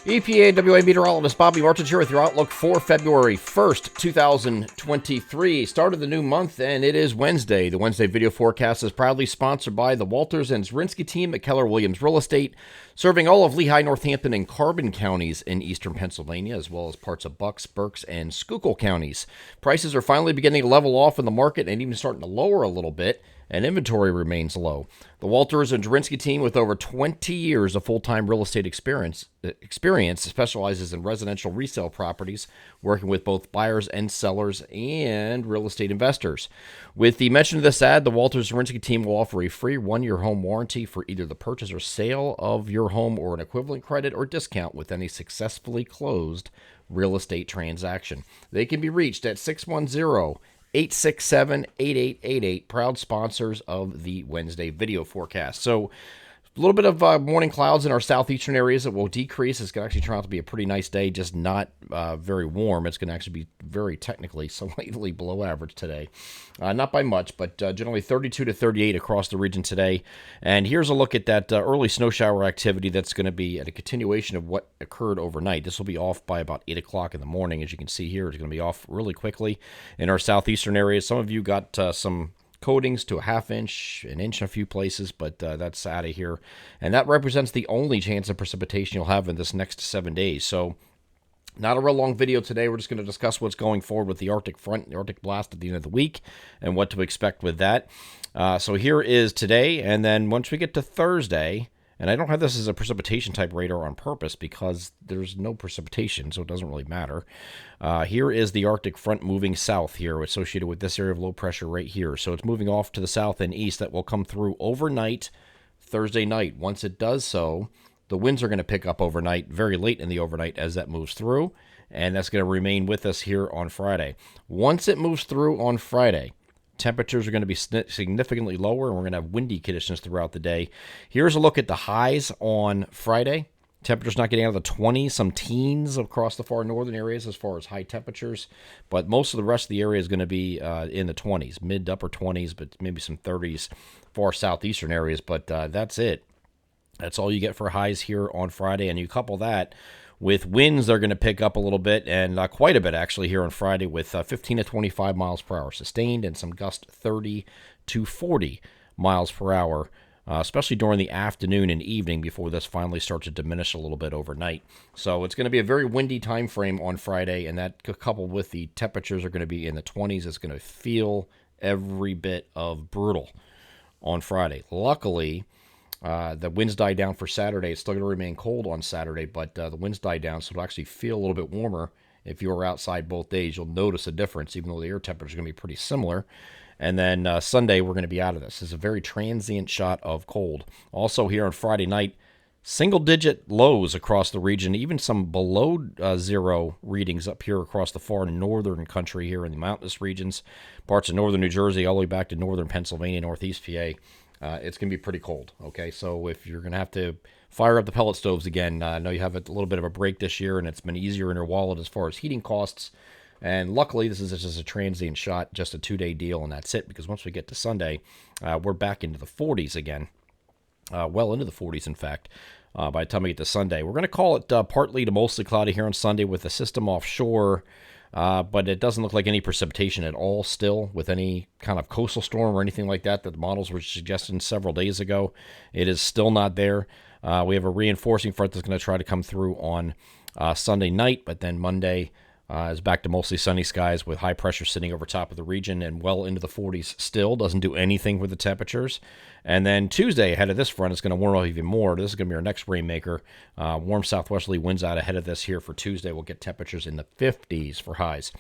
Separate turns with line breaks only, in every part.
EPA and WA meteorologist Bobby Martins here with your outlook for February 1st, 2023. Start of the new month, and it is Wednesday. The Wednesday video forecast is proudly sponsored by the Walters and Zrinski team at Keller Williams Real Estate, serving all of Lehigh, Northampton, and Carbon counties in eastern Pennsylvania, as well as parts of Bucks, Berks, and Schuylkill counties. Prices are finally beginning to level off in the market and even starting to lower a little bit, and inventory remains low. The Walters and Zrinski team, with over 20 years of full-time real estate experience specializes in residential resale properties, working with both buyers and sellers and real estate investors. With the mention of this ad, the Walters and Zrinski team will offer a free one-year home warranty for either the purchase or sale of your home or an equivalent credit or discount with any successfully closed real estate transaction. They can be reached at 610-867-8888, proud sponsors of the Wednesday video forecast. So a little bit of morning clouds in our southeastern areas that will decrease. It's going to actually turn out to be a pretty nice day, just not very warm. It's going to actually be very technically slightly below average today. Not by much, but generally 32 to 38 across the region today. And here's a look at that early snow shower activity that's going to be at a continuation of what occurred overnight. This will be off by about 8 o'clock in the morning. As you can see here, it's going to be off really quickly in our southeastern areas. Some of you got some coatings to a half inch, an inch in a few places, but that's out of here. And that represents the only chance of precipitation you'll have in this next 7 days. So not a real long video today. We're just going to discuss what's going forward with the Arctic front, the Arctic blast at the end of the week, and what to expect with that. So here is today, and then once we get to Thursday, and I don't have this as a precipitation type radar on purpose because there's no precipitation, so it doesn't really matter. Here is the Arctic front moving south here, associated with this area of low pressure right here. So it's moving off to the south and east. That will come through overnight, Thursday night. Once it does so, the winds are going to pick up overnight, very late in the overnight as that moves through, and that's going to remain with us here on Friday. Once it moves through on Friday, temperatures are going to be significantly lower, and we're going to have windy conditions throughout the day. Here's a look at the highs on Friday. Temperatures not getting out of the 20s, some teens across the far northern areas as far as high temperatures, but most of the rest of the area is going to be in the 20s, mid to upper 20s, but maybe some 30s far southeastern areas, but that's it. That's all you get for highs here on Friday, and you couple that with winds, they're going to pick up a little bit, and quite a bit actually here on Friday, with 15 to 25 miles per hour sustained and some gust 30 to 40 miles per hour, especially during the afternoon and evening before this finally starts to diminish a little bit overnight. So it's going to be a very windy time frame on Friday, and that coupled with the temperatures are going to be in the 20s. It's going to feel every bit of brutal on Friday. Luckily, the winds die down for Saturday. It's still going to remain cold on Saturday, but the winds die down, so it'll actually feel a little bit warmer. If you were outside both days, you'll notice a difference, even though the air temperature is going to be pretty similar. And then Sunday, we're going to be out of this. It's a very transient shot of cold. Also here on Friday night, single-digit lows across the region, even some below zero readings up here across the far northern country here in the mountainous regions, parts of northern New Jersey, all the way back to northern Pennsylvania, northeast PA. It's going to be pretty cold, okay? So if you're going to have to fire up the pellet stoves again, I know you have a little bit of a break this year, and it's been easier in your wallet as far as heating costs. And luckily, this is just a transient shot, just a 2-day deal, and that's it, because once we get to Sunday, we're back into the 40s again, well into the 40s, in fact, by the time we get to Sunday. We're going to call it partly to mostly cloudy here on Sunday with the system offshore. But it doesn't look like any precipitation at all still with any kind of coastal storm or anything like that the models were suggesting several days ago. It is still not there. We have a reinforcing front that's going to try to come through on Sunday night, but then Monday is back to mostly sunny skies with high pressure sitting over top of the region and well into the 40s still. Doesn't do anything with the temperatures. And then Tuesday, ahead of this front, it's going to warm up even more. This is going to be our next rainmaker. Warm southwesterly winds out ahead of this here for Tuesday. We'll get temperatures in the 50s for highs.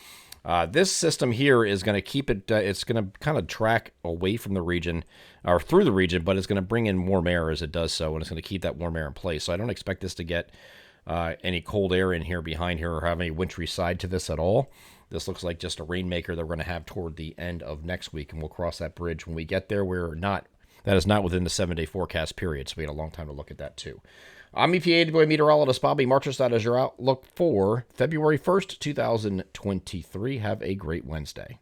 This system here is going to keep it, it's going to kind of track away from the region, or through the region, but it's going to bring in warm air as it does so, and it's going to keep that warm air in place. So I don't expect this to get any cold air in here behind here or have any wintry side to this at all. This looks like just a rainmaker that we're going to have toward the end of next week, and we'll cross that bridge when we get there. That is not within the 7-day forecast period, so we had a long time to look at that too. I'm EPA meteorologist Bobby Martins. That is your outlook for February 1st, 2023. Have a great Wednesday.